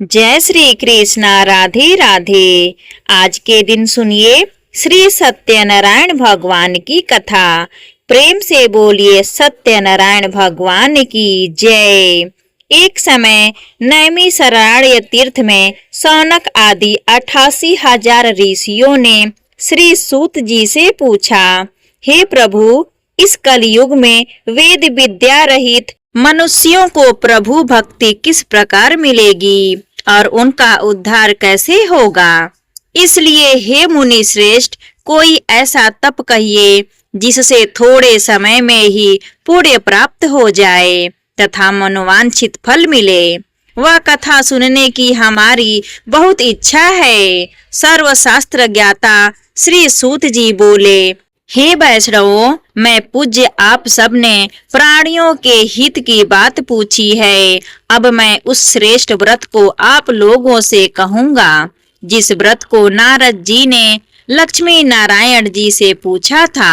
जय श्री कृष्णा। राधे राधे। आज के दिन सुनिए श्री सत्यनारायण भगवान की कथा। प्रेम से बोलिए सत्यनारायण भगवान की जय। एक समय नैमिषारण्य तीर्थ में सौनक आदि 88,000 ऋषियों ने श्री सूत जी से पूछा, हे प्रभु, इस कलयुग में वेद विद्या रहित मनुष्यों को प्रभु भक्ति किस प्रकार मिलेगी और उनका उद्धार कैसे होगा। इसलिए हे मुनि श्रेष्ठ, कोई ऐसा तप कहिए जिससे थोड़े समय में ही पुण्य प्राप्त हो जाए तथा मनोवांछित फल मिले। वह कथा सुनने की हमारी बहुत इच्छा है। सर्वशास्त्र ज्ञाता श्री सूत जी बोले, हे वैष्णवों, मैं पूज्य आप सब ने प्राणियों के हित की बात पूछी है। अब मैं उस श्रेष्ठ व्रत को आप लोगों से कहूँगा जिस व्रत को नारद जी ने लक्ष्मी नारायण जी से पूछा था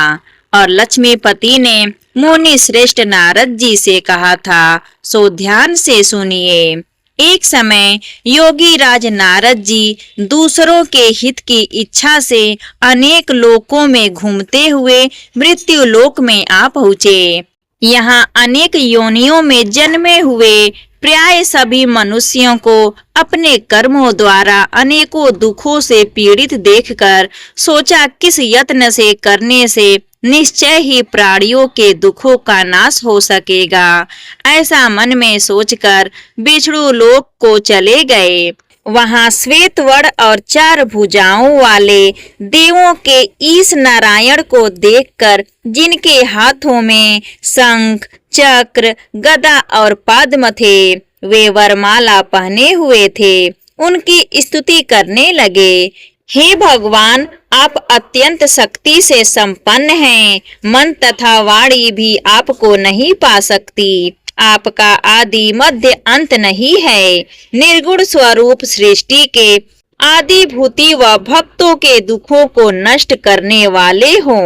और लक्ष्मीपति ने मुनि श्रेष्ठ नारद जी से कहा था। सो ध्यान से सुनिए। एक समय योगी राज नारद जी दूसरों के हित की इच्छा से अनेक लोकों में घूमते हुए मृत्यु लोक में आ पहुँचे। यहाँ अनेक योनियों में जन्मे हुए प्राय सभी मनुष्यों को अपने कर्मों द्वारा अनेकों दुखों से पीड़ित देखकर सोचा, किस यत्न से करने से निश्चय ही प्राणियों के दुखों का नाश हो सकेगा। ऐसा मन में सोचकर विष्णु लोक को चले गए। वहां श्वेत वर्ण और 4 भुजाओं वाले देवों के ईश नारायण को देखकर, जिनके हाथों में शंख, चक्र, गदा और पद्म थे, वे वरमाला पहने हुए थे, उनकी स्तुति करने लगे। हे भगवान, आप अत्यंत शक्ति से संपन्न हैं। मन तथा वाणी भी आपको नहीं पा सकती। आपका आदि मध्य अंत नहीं है। निर्गुण स्वरूप सृष्टि के आदि भूति व भक्तों के दुखों को नष्ट करने वाले हो।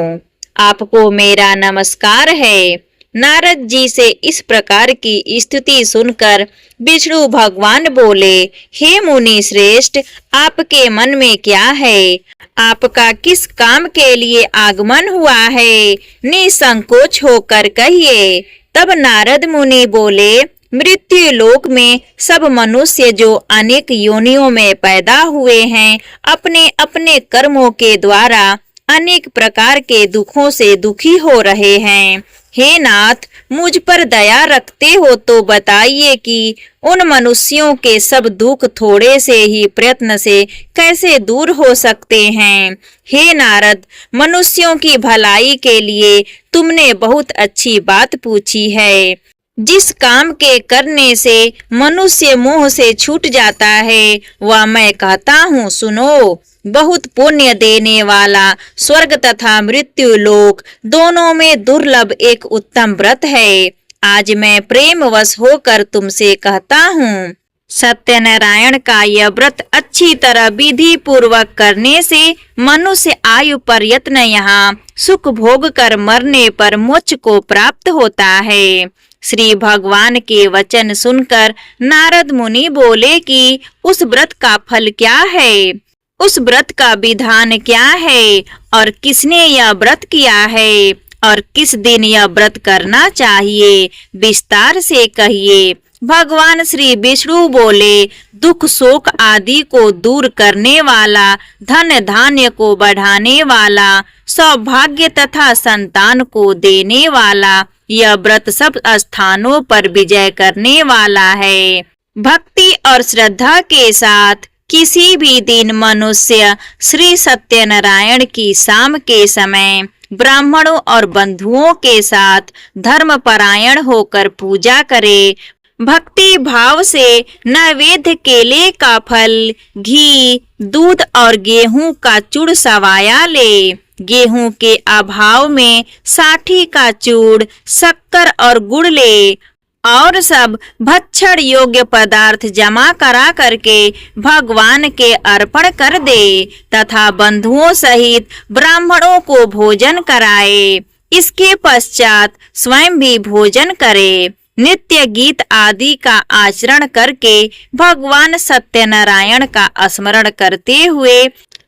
आपको मेरा नमस्कार है। नारद जी से इस प्रकार की स्तुति सुनकर विष्णु भगवान बोले, हे मुनि श्रेष्ठ, आपके मन में क्या है? आपका किस काम के लिए आगमन हुआ है? निसंकोच होकर कहिए। तब नारद मुनि बोले, मृत्यु लोक में सब मनुष्य जो अनेक योनियों में पैदा हुए हैं, अपने अपने कर्मों के द्वारा अनेक प्रकार के दुखों से दुखी हो रहे हैं। हे नाथ, मुझ पर दया रखते हो तो बताइए कि उन मनुष्यों के सब दुख थोड़े से ही प्रयत्न से कैसे दूर हो सकते हैं। हे नारद, मनुष्यों की भलाई के लिए तुमने बहुत अच्छी बात पूछी है। जिस काम के करने से मनुष्य मोह से छूट जाता है, वह मैं कहता हूँ, सुनो। बहुत पुण्य देने वाला स्वर्ग तथा मृत्यु लोक दोनों में दुर्लभ एक उत्तम व्रत है। आज मैं प्रेमवश होकर तुमसे कहता हूँ, सत्यनारायण का यह व्रत अच्छी तरह विधि पूर्वक करने से मनुष्य आयु पर्यंत यहाँ सुख भोग कर मरने पर मोक्ष को प्राप्त होता है। श्री भगवान के वचन सुनकर नारद मुनि बोले कि उस व्रत का फल क्या है? उस व्रत का विधान क्या है और किसने यह व्रत किया है और किस दिन यह व्रत करना चाहिए? विस्तार से कहिए। भगवान श्री विष्णु बोले, दुख शोक आदि को दूर करने वाला, धन धान्य को बढ़ाने वाला, सौभाग्य तथा संतान को देने वाला, यह व्रत सब स्थानों पर विजय करने वाला है। भक्ति और श्रद्धा के साथ किसी भी दिन मनुष्य श्री सत्यनारायण की शाम के समय ब्राह्मणों और बंधुओं के साथ धर्मपरायण होकर पूजा करे। भक्ति भाव से नैवेद्य केले का फल, घी, दूध और गेहूं का चूड़ सवाया ले। गेहूं के अभाव में साठी का चूड़, शक्कर और गुड़ ले और सब भक्षण योग्य पदार्थ जमा करा करके भगवान के अर्पण कर दे तथा बंधुओं सहित ब्राह्मणों को भोजन कराए। इसके पश्चात स्वयं भी भोजन करे। नित्य गीत आदि का आचरण करके भगवान सत्यनारायण का स्मरण करते हुए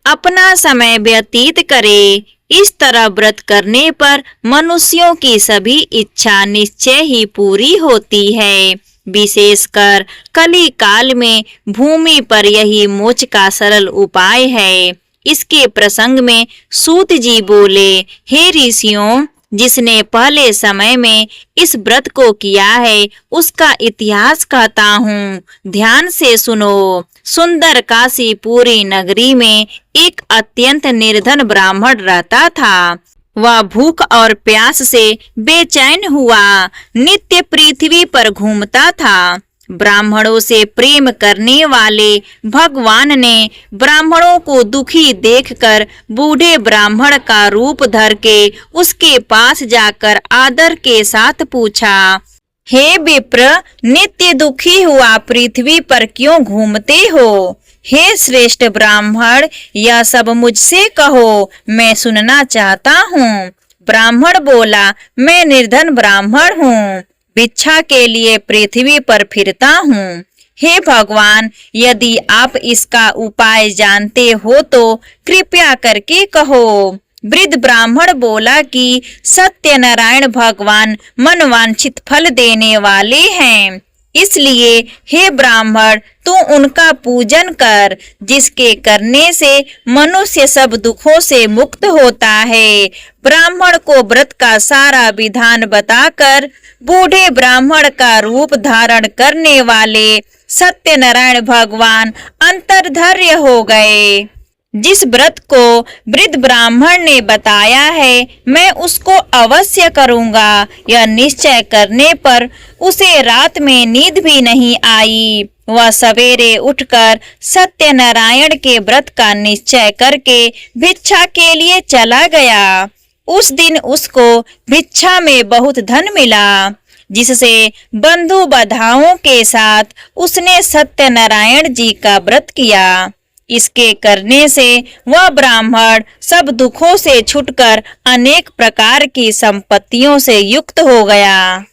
अपना समय व्यतीत करे। इस तरह व्रत करने पर मनुष्यों की सभी इच्छा निश्चय ही पूरी होती है। विशेषकर कली काल में भूमि पर यही मोक्ष का सरल उपाय है। इसके प्रसंग में सूत जी बोले, हे ऋषियों, जिसने पहले समय में इस व्रत को किया है उसका इतिहास कहता हूँ, ध्यान से सुनो। सुंदर काशीपुरी नगरी में एक अत्यंत निर्धन ब्राह्मण रहता था। वह भूख और प्यास से बेचैन हुआ नित्य पृथ्वी पर घूमता था। ब्राह्मणों से प्रेम करने वाले भगवान ने ब्राह्मणों को दुखी देखकर बूढ़े ब्राह्मण का रूप धर के उसके पास जाकर आदर के साथ पूछा, हे विप्र, नित्य दुखी हुआ पृथ्वी पर क्यों घूमते हो? हे श्रेष्ठ ब्राह्मण, यह सब मुझसे कहो, मैं सुनना चाहता हूँ। ब्राह्मण बोला, मैं निर्धन ब्राह्मण हूँ, भिक्षा के लिए पृथ्वी पर फिरता हूँ। हे भगवान, यदि आप इसका उपाय जानते हो तो कृपया करके कहो। वृद्ध ब्राह्मण बोला कि सत्यनारायण भगवान मनवांछित फल देने वाले हैं, इसलिए हे ब्राह्मण, तू उनका पूजन कर, जिसके करने से मनुष्य सब दुखों से मुक्त होता है। ब्राह्मण को व्रत का सारा विधान बताकर बूढ़े ब्राह्मण का रूप धारण करने वाले सत्यनारायण भगवान अंतर्धर्य हो गए। जिस व्रत को वृद्ध ब्राह्मण ने बताया है, मैं उसको अवश्य करूंगा। यह निश्चय करने पर उसे रात में नींद भी नहीं आई। वह सवेरे उठकर सत्यनारायण के व्रत का निश्चय करके भिक्षा के लिए चला गया। उस दिन उसको भिक्षा में बहुत धन मिला, जिससे बंधु बांधवों के साथ उसने सत्यनारायण जी का व्रत किया। इसके करने से वह ब्राह्मण सब दुखों से छुटकर अनेक प्रकार की संपत्तियों से युक्त हो गया।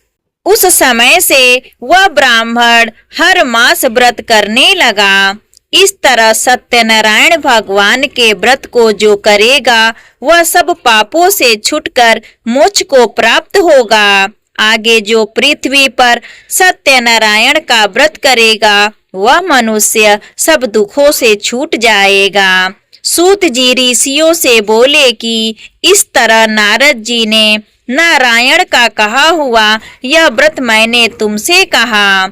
उस समय से वह ब्राह्मण हर मास व्रत करने लगा। इस तरह सत्यनारायण भगवान के व्रत को जो करेगा वह सब पापों से छुटकर मोक्ष को प्राप्त होगा। आगे जो पृथ्वी पर सत्यनारायण का व्रत करेगा वह मनुष्य सब दुखों से छूट जाएगा। सूत जी ऋषियों से बोले कि इस तरह नारद जी ने नारायण का कहा हुआ यह व्रत मैंने तुमसे कहा।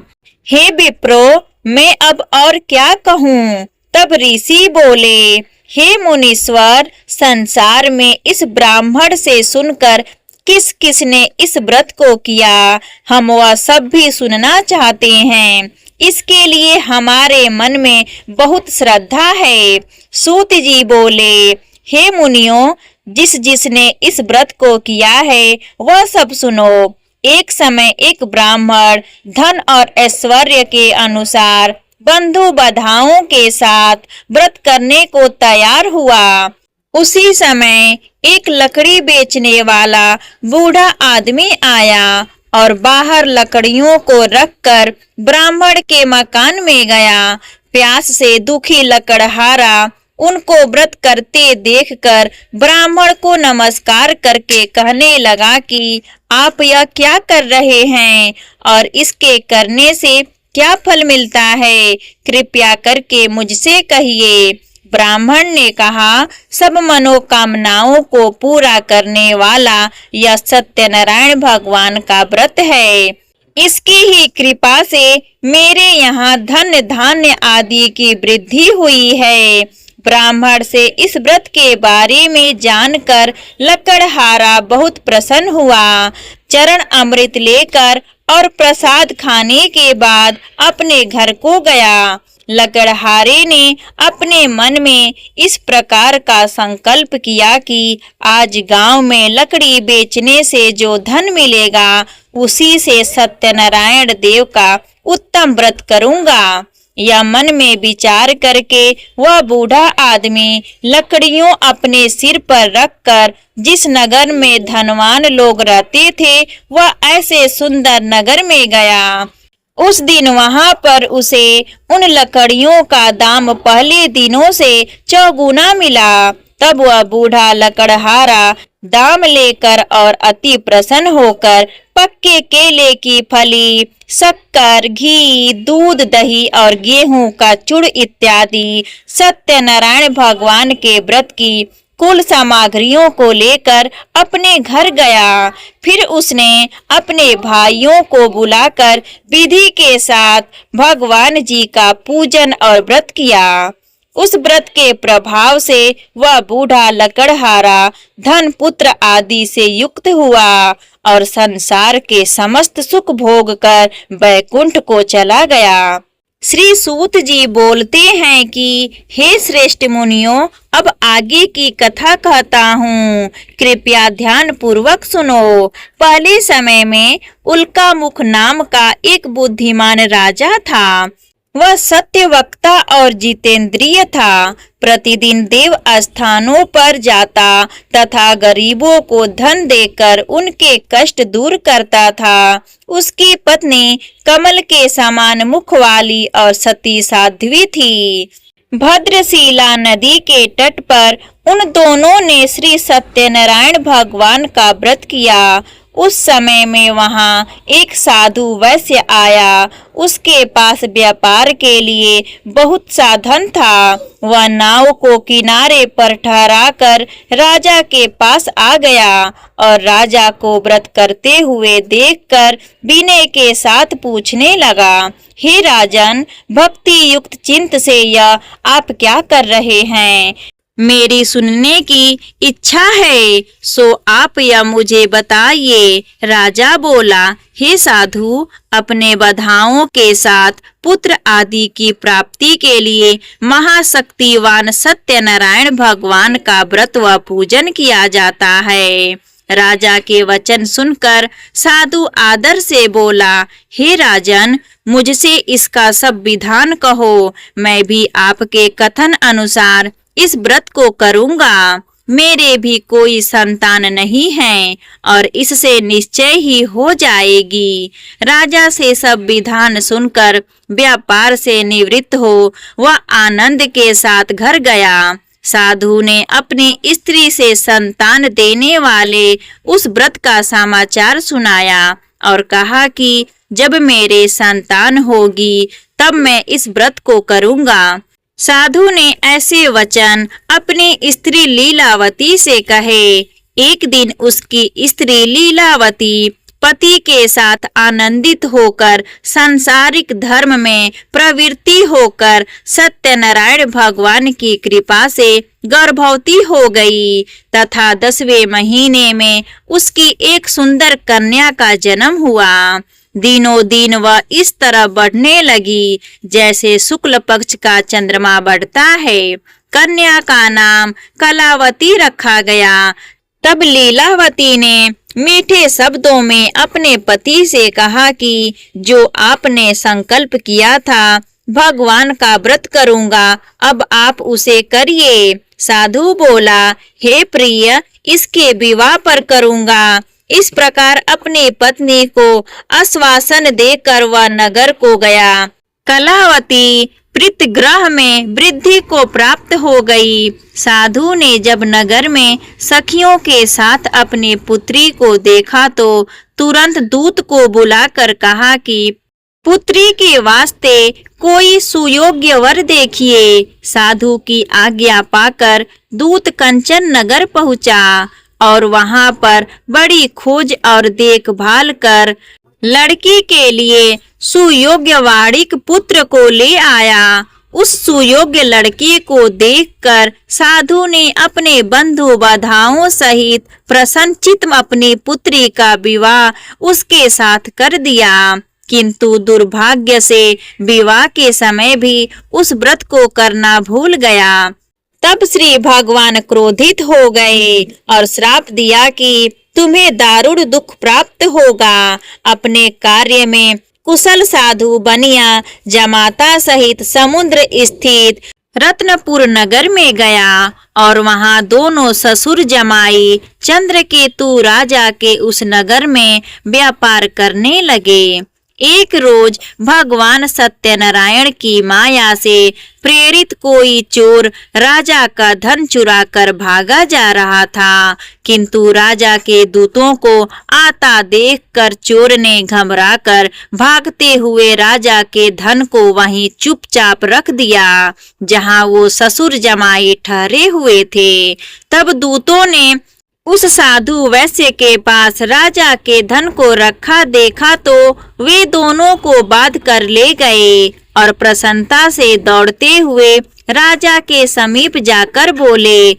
हे विप्रो, मैं अब और क्या कहूँ? तब ऋषि बोले, हे मुनीश्वर, संसार में इस ब्राह्मण से सुनकर किस किस ने इस व्रत को किया, हम वह सब भी सुनना चाहते हैं। इसके लिए हमारे मन में बहुत श्रद्धा है। सूत जी बोले, हे मुनियों, जिस जिसने इस व्रत को किया है वह सब सुनो। एक समय एक ब्राह्मण धन और ऐश्वर्य के अनुसार बंधु बांधवों के साथ व्रत करने को तैयार हुआ। उसी समय एक लकड़ी बेचने वाला बूढ़ा आदमी आया और बाहर लकड़ियों को रखकर ब्राह्मण के मकान में गया। प्यास से दुखी लकड़हारा उनको व्रत करते देखकर ब्राह्मण को नमस्कार करके कहने लगा कि आप यह क्या कर रहे हैं और इसके करने से क्या फल मिलता है, कृपया करके मुझसे कहिए। ब्राह्मण ने कहा, सब मनोकामनाओं को पूरा करने वाला यह सत्यनारायण भगवान का व्रत है। इसकी ही कृपा से मेरे यहाँ धन धान्य आदि की वृद्धि हुई है। ब्राह्मण से इस व्रत के बारे में जानकर लकड़हारा बहुत प्रसन्न हुआ। चरण अमृत लेकर और प्रसाद खाने के बाद अपने घर को गया। लकड़हारे ने अपने मन में इस प्रकार का संकल्प किया कि आज गांव में लकड़ी बेचने से जो धन मिलेगा उसी से सत्यनारायण देव का उत्तम व्रत करूंगा। या मन में विचार करके वह बूढ़ा आदमी लकड़ियों अपने सिर पर रखकर जिस नगर में धनवान लोग रहते थे वह ऐसे सुंदर नगर में गया। उस दिन वहां पर उसे उन लकड़ियों का दाम पहले दिनों से चौगुना मिला। तब वह बूढ़ा लकड़हारा दाम लेकर और अति प्रसन्न होकर पक्के केले की फली, शक्कर, घी, दूध, दही और गेहूं का चूड़ इत्यादि सत्यनारायण भगवान के व्रत की कुल सामग्रियों को लेकर अपने घर गया। फिर उसने अपने भाइयों को बुलाकर विधि के साथ भगवान जी का पूजन और व्रत किया। उस व्रत के प्रभाव से वह बूढ़ा लकड़हारा धन पुत्र आदि से युक्त हुआ और संसार के समस्त सुख भोग कर वैकुंठ को चला गया। श्री सूत जी बोलते हैं कि हे श्रेष्ठ मुनियों, अब आगे की कथा कहता हूँ, कृपया ध्यान पूर्वक सुनो। पहले समय में उल्कामुख नाम का एक बुद्धिमान राजा था। वह सत्यवक्ता और जितेंद्रिय था। प्रतिदिन देव स्थानों पर जाता तथा गरीबों को धन देकर उनके कष्ट दूर करता था। उसकी पत्नी कमल के समान मुख वाली और सती साध्वी थी। भद्रशिला नदी के तट पर उन दोनों ने श्री सत्यनारायण भगवान का व्रत किया। उस समय में वहां एक साधु वैश्य आया। उसके पास व्यापार के लिए बहुत साधन था। वह नाव को किनारे पर ठहराकर राजा के पास आ गया और राजा को व्रत करते हुए देखकर विनय के साथ पूछने लगा, हे राजन, भक्ति युक्त चित्त से यह आप क्या कर रहे हैं? मेरी सुनने की इच्छा है, सो आप यह मुझे बताइए। राजा बोला, हे साधु, अपने बधाओं के साथ पुत्र आदि की प्राप्ति के लिए महाशक्तिवान सत्यनारायण भगवान का व्रत व पूजन किया जाता है। राजा के वचन सुनकर साधु आदर से बोला, हे राजन, मुझसे इसका सब विधान कहो, मैं भी आपके कथन अनुसार इस व्रत को करूंगा। मेरे भी कोई संतान नहीं है और इससे निश्चय ही हो जाएगी। राजा से सब विधान सुनकर व्यापार से निवृत्त हो वह आनंद के साथ घर गया। साधु ने अपनी स्त्री से संतान देने वाले उस व्रत का समाचार सुनाया और कहा कि जब मेरे संतान होगी तब मैं इस व्रत को करूंगा। साधु ने ऐसे वचन अपनी स्त्री लीलावती से कहे। एक दिन उसकी स्त्री लीलावती पति के साथ आनंदित होकर सांसारिक धर्म में प्रवृत्ति होकर सत्यनारायण भगवान की कृपा से गर्भवती हो गई तथा 10वें महीने में उसकी एक सुंदर कन्या का जन्म हुआ। दिनों दिन वह इस तरह बढ़ने लगी जैसे शुक्ल पक्ष का चंद्रमा बढ़ता है। कन्या का नाम कलावती रखा गया। तब लीलावती ने मीठे शब्दों में अपने पति से कहा कि जो आपने संकल्प किया था भगवान का व्रत करूंगा, अब आप उसे करिए। साधु बोला, हे प्रिय, इसके विवाह पर करूंगा। इस प्रकार अपनी पत्नी को आश्वासन देकर वह नगर को गया। कलावती प्रीतगृह में वृद्धि को प्राप्त हो गई। साधु ने जब नगर में सखियों के साथ अपनी पुत्री को देखा तो तुरंत दूत को बुलाकर कहा कि पुत्री के वास्ते कोई सुयोग्य वर देखिए। साधु की आज्ञा पाकर दूत कंचन नगर पहुंचा और वहां पर बड़ी खोज और देखभाल कर लड़की के लिए सुयोग्य वाणिक पुत्र को ले आया। उस सुयोग्य लड़की को देखकर साधु ने अपने बंधु बाधाओं सहित प्रसन्नचित्त अपनी पुत्री का विवाह उसके साथ कर दिया। किंतु दुर्भाग्य से विवाह के समय भी उस व्रत को करना भूल गया। तब श्री भगवान क्रोधित हो गए और श्राप दिया कि तुम्हें दारुण दुख प्राप्त होगा। अपने कार्य में कुशल साधु बनिया जमाता सहित समुद्र स्थित रत्नपुर नगर में गया और वहां दोनों ससुर जमाई चंद्रकेतु राजा के उस नगर में व्यापार करने लगे। एक रोज भगवान सत्यनारायण की माया से प्रेरित कोई चोर राजा का धन चुरा कर भागा जा रहा था, किंतु राजा के दूतों को आता देखकर चोर ने घबराकर भागते हुए राजा के धन को वहीं चुपचाप रख दिया जहां वो ससुर जमाई ठहरे हुए थे। तब दूतों ने उस साधु वैश्य के पास राजा के धन को रखा देखा तो वे दोनों को बांध कर ले गए और प्रसन्नता से दौड़ते हुए राजा के समीप जाकर बोले,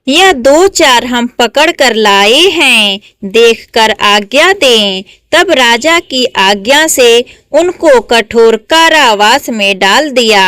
यह 2-4 हम पकड़ कर लाए हैं, देखकर आज्ञा दें। तब राजा की आज्ञा से उनको कठोर कारावास में डाल दिया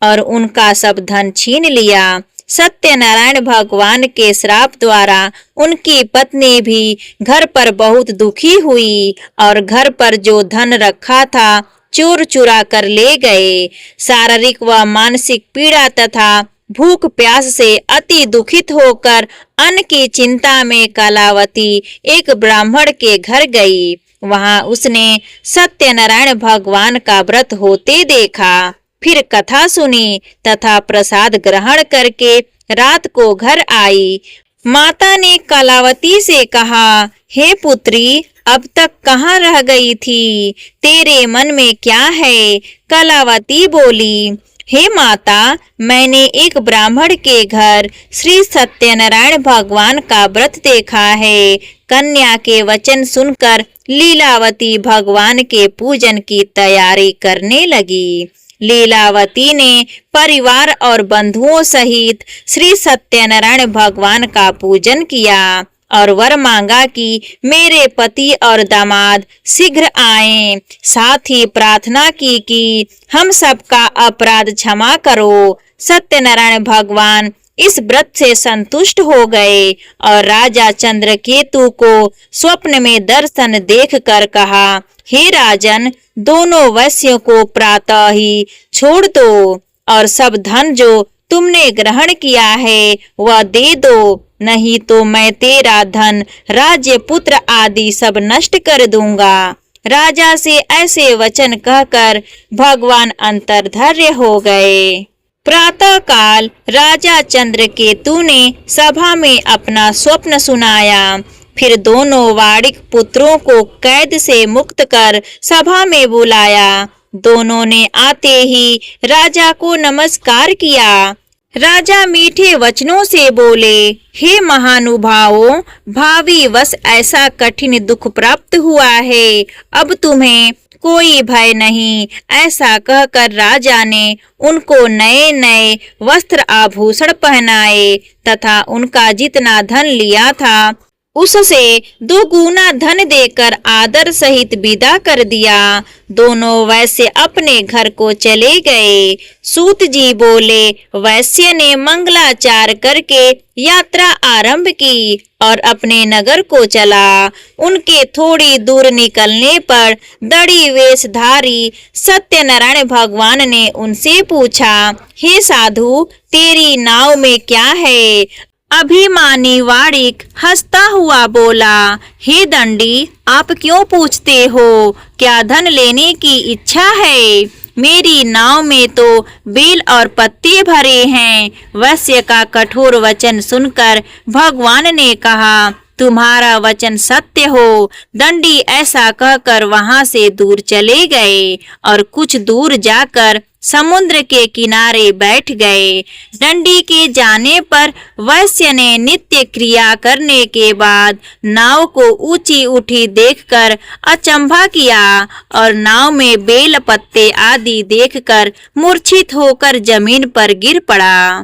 और उनका सब धन छीन लिया। सत्यनारायण भगवान के श्राप द्वारा उनकी पत्नी भी घर पर बहुत दुखी हुई और घर पर जो धन रखा था चोर चुरा कर ले गए। शारीरिक व मानसिक पीड़ा तथा भूख प्यास से अति दुखित होकर अन्न की चिंता में कलावती एक ब्राह्मण के घर गई। वहां उसने सत्यनारायण भगवान का व्रत होते देखा, फिर कथा सुनी तथा प्रसाद ग्रहण करके रात को घर आई। माता ने कलावती से कहा, हे पुत्री, अब तक कहाँ रह गई थी? तेरे मन में क्या है? कलावती बोली, हे माता, मैंने एक ब्राह्मण के घर श्री सत्यनारायण भगवान का व्रत देखा है। कन्या के वचन सुनकर लीलावती भगवान के पूजन की तैयारी करने लगी। लीलावती ने परिवार और बंधुओं सहित श्री सत्यनारायण भगवान का पूजन किया और वर मांगा कि मेरे पति और दामाद शीघ्र आएं। साथ ही प्रार्थना की कि हम सबका अपराध क्षमा करो। सत्यनारायण भगवान इस व्रत से संतुष्ट हो गए और राजा चंद्रकेतु को स्वप्न में दर्शन देखकर कहा, हे राजन, दोनों वैश्यों को प्रातः ही छोड़ दो और सब धन जो तुमने ग्रहण किया है वह दे दो, नहीं तो मैं तेरा धन, राज्य, पुत्र आदि सब नष्ट कर दूंगा। राजा से ऐसे वचन कहकर भगवान अंतर्धर्य हो गए। प्रातः काल राजा चंद्रकेतु ने सभा में अपना स्वप्न सुनाया। फिर दोनों वाणिक पुत्रों को कैद से मुक्त कर सभा में बुलाया। दोनों ने आते ही राजा को नमस्कार किया। राजा मीठे वचनों से बोले, हे महानुभावों, भावी वश ऐसा कठिन दुख प्राप्त हुआ है, अब तुम्हें कोई भय नहीं। ऐसा कहकर राजा ने उनको नए नए वस्त्र आभूषण पहनाए तथा उनका जितना धन लिया था उससे 2 गुना धन देकर आदर सहित विदा कर दिया। दोनों वैश्य अपने घर को चले गए। सूत जी बोले, वैश्य ने मंगलाचार करके यात्रा आरंभ की और अपने नगर को चला। उनके थोड़ी दूर निकलने पर दड़ी वेशधारी सत्यनारायण भगवान ने उनसे पूछा, हे साधु, तेरी नाव में क्या है? अभिमानी वाणिक हंसता हुआ बोला, हे दंडी, आप क्यों पूछते हो? क्या धन लेने की इच्छा है? मेरी नाव में तो बेल और पत्ते भरे हैं। वैश्य का कठोर वचन सुनकर भगवान ने कहा, तुम्हारा वचन सत्य हो। दंडी ऐसा कहकर वहां से दूर चले गए और कुछ दूर जाकर समुद्र के किनारे बैठ गए। दंडी के जाने पर वैश्य ने नित्य क्रिया करने के बाद नाव को ऊंची उठी देखकर अचंभा किया और नाव में बेल पत्ते आदि देखकर मूर्छित होकर जमीन पर गिर पड़ा।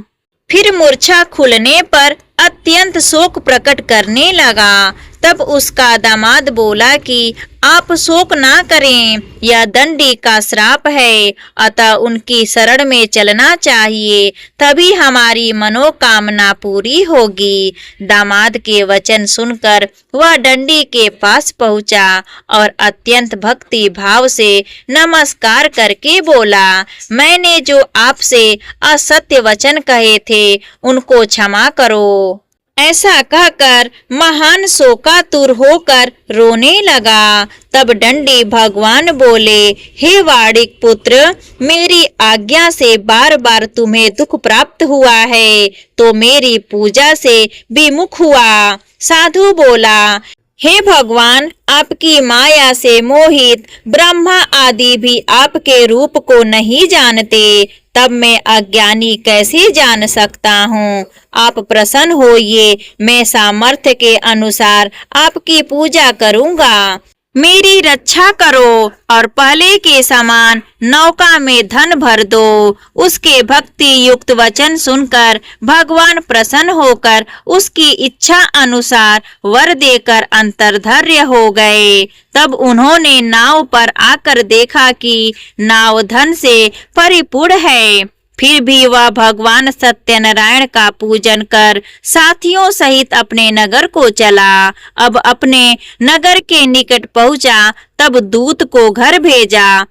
फिर मूर्छा खुलने पर अत्यंत शोक प्रकट करने लगा तब उसका दामाद बोला कि आप शोक ना करें, यह दंडी का श्राप है, अतः उनकी शरण में चलना चाहिए, तभी हमारी मनोकामना पूरी होगी। दामाद के वचन सुनकर वह दंडी के पास पहुंचा और अत्यंत भक्ति भाव से नमस्कार करके बोला, मैंने जो आपसे असत्य वचन कहे थे उनको क्षमा करो। ऐसा कहकर महान शोकातुर होकर रोने लगा। तब दंडी भगवान बोले, हे वाणिक पुत्र, मेरी आज्ञा से बार बार तुम्हें दुख प्राप्त हुआ है तो मेरी पूजा से विमुख हुआ। साधु बोला, हे भगवान, आपकी माया से मोहित ब्रह्मा आदि भी आपके रूप को नहीं जानते, तब मैं अज्ञानी कैसे जान सकता हूँ। आप प्रसन्न होइए, मैं सामर्थ्य के अनुसार आपकी पूजा करूँगा। मेरी रक्षा करो और पहले के समान नौका में धन भर दो। उसके भक्ति युक्त वचन सुनकर भगवान प्रसन्न होकर उसकी इच्छा अनुसार वर देकर अंतर्धर्य हो गए। तब उन्होंने नाव पर आकर देखा कि नाव धन से परिपूर्ण है। फिर भी वह भगवान सत्यनारायण का पूजन कर साथियों सहित अपने नगर को चला। अब अपने नगर के निकट पहुंचा, तब दूत को घर भेजा।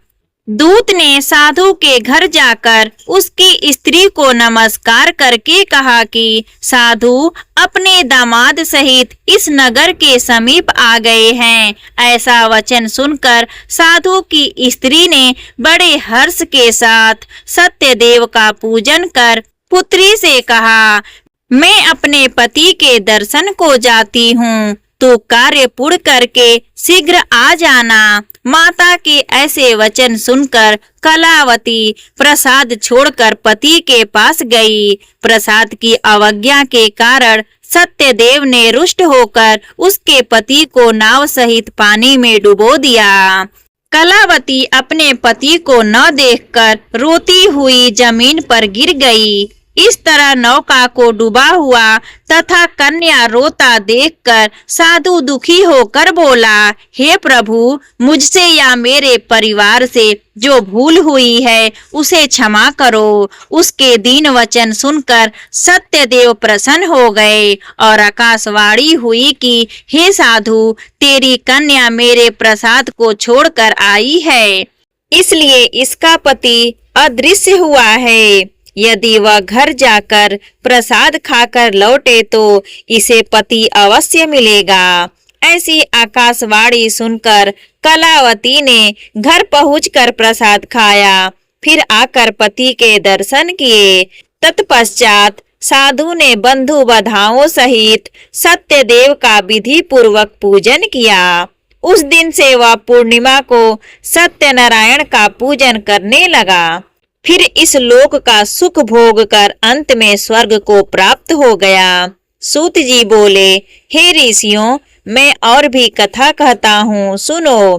दूत ने साधु के घर जाकर उसकी स्त्री को नमस्कार करके कहा कि साधु अपने दामाद सहित इस नगर के समीप आ गए हैं। ऐसा वचन सुनकर साधु की स्त्री ने बड़े हर्ष के साथ सत्यदेव का पूजन कर पुत्री से कहा, मैं अपने पति के दर्शन को जाती हूँ, तू कार्य पूर्ण करके शीघ्र आ जाना। माता के ऐसे वचन सुनकर कलावती प्रसाद छोड़कर पति के पास गई। प्रसाद की अवज्ञा के कारण सत्यदेव ने रुष्ट होकर उसके पति को नाव सहित पानी में डुबो दिया। कलावती अपने पति को न देखकर रोती हुई जमीन पर गिर गई। इस तरह नौका को डूबा हुआ तथा कन्या रोता देखकर साधु दुखी होकर बोला, हे प्रभु, मुझसे या मेरे परिवार से जो भूल हुई है उसे क्षमा करो। उसके दीन वचन सुनकर सत्यदेव प्रसन्न हो गए और आकाशवाणी हुई कि हे साधु, तेरी कन्या मेरे प्रसाद को छोड़कर आई है, इसलिए इसका पति अदृश्य हुआ है। यदि वह घर जाकर प्रसाद खाकर लौटे तो इसे पति अवश्य मिलेगा। ऐसी आकाशवाणी सुनकर कलावती ने घर पहुंचकर प्रसाद खाया, फिर आकर पति के दर्शन किए। तत्पश्चात साधु ने बंधु बधाओं सहित सत्यदेव का विधि पूर्वक पूजन किया। उस दिन से वह पूर्णिमा को सत्यनारायण का पूजन करने लगा। फिर इस लोक का सुख भोग कर अंत में स्वर्ग को प्राप्त हो गया। सूत जी बोले, हे ऋषियों, मैं और भी कथा कहता हूँ, सुनो।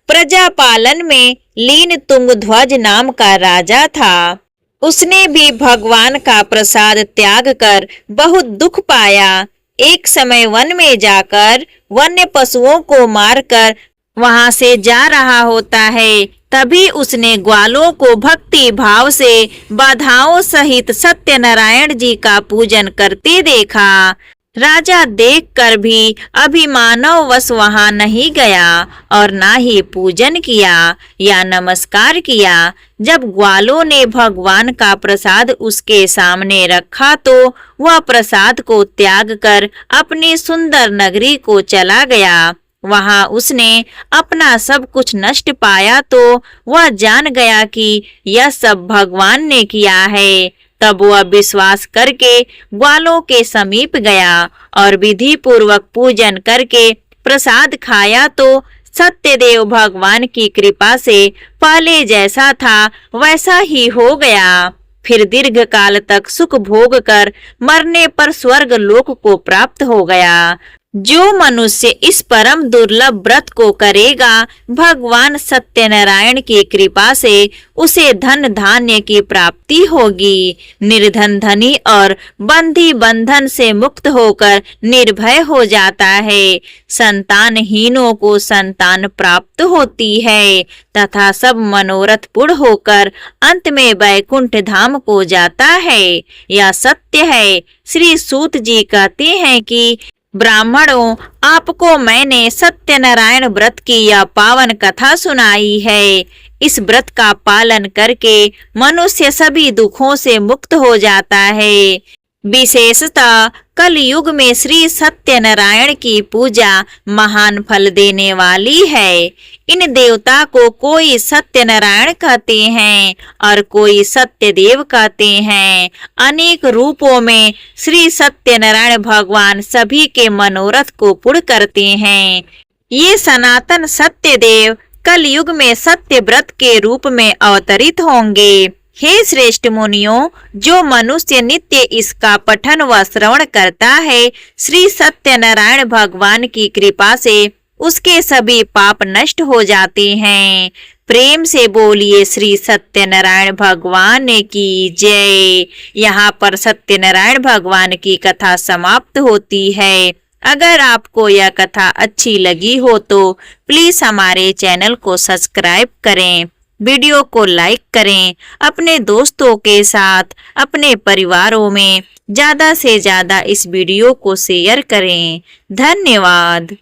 प्रजा पालन में लीन तुंगध्वज नाम का राजा था। उसने भी भगवान का प्रसाद त्याग कर बहुत दुख पाया। एक समय वन में जाकर वन्य पशुओं को मारकर वहां से जा रहा होता है, तभी उसने ग्वालों को भक्ति भाव से बाधाओं सहित सत्यनारायण जी का पूजन करते देखा। राजा देखकर भी अभिमानवश वहां नहीं गया और ना ही पूजन किया या नमस्कार किया। जब ग्वालों ने भगवान का प्रसाद उसके सामने रखा तो वह प्रसाद को त्याग कर अपनी सुंदर नगरी को चला गया। वहां उसने अपना सब कुछ नष्ट पाया तो वह जान गया कि यह सब भगवान ने किया है। तब वह विश्वास करके ग्वालों के समीप गया और विधि पूर्वक पूजन करके प्रसाद खाया तो सत्यदेव भगवान की कृपा से पहले जैसा था वैसा ही हो गया। फिर दीर्घ काल तक सुख भोग कर मरने पर स्वर्ग लोक को प्राप्त हो गया। जो मनुष्य इस परम दुर्लभ व्रत को करेगा, भगवान सत्यनारायण की कृपा से उसे धन धान्य की प्राप्ति होगी। निर्धन धनी और बंधी बंधन से मुक्त होकर निर्भय हो जाता है। संतानहीनों को संतान प्राप्त होती है तथा सब मनोरथ पूर्ण होकर अंत में वैकुंठ धाम को जाता है। यह सत्य है। श्री सूत जी कहते हैं कि ब्राह्मणों, आपको मैंने सत्यनारायण व्रत की यह पावन कथा सुनाई है। इस व्रत का पालन करके मनुष्य सभी दुखों से मुक्त हो जाता है। विशेषतः कलयुग में श्री सत्यनारायण की पूजा महान फल देने वाली है। इन देवता को कोई सत्यनारायण कहते हैं और कोई सत्यदेव कहते हैं। अनेक रूपों में श्री सत्यनारायण भगवान सभी के मनोरथ को पूर्ण करते हैं। ये सनातन सत्यदेव कलयुग में सत्य व्रत के रूप में अवतरित होंगे। हे श्रेष्ठ मुनियों, जो मनुष्य नित्य इसका पठन व श्रवण करता है, श्री सत्यनारायण भगवान की कृपा से उसके सभी पाप नष्ट हो जाते हैं। प्रेम से बोलिए श्री सत्यनारायण भगवान की जय। यहाँ पर सत्यनारायण भगवान की कथा समाप्त होती है। अगर आपको यह कथा अच्छी लगी हो तो प्लीज हमारे चैनल को सब्सक्राइब करें, वीडियो को लाइक करें, अपने दोस्तों के साथ, अपने परिवारों में ज्यादा से ज्यादा इस वीडियो को शेयर करें। धन्यवाद।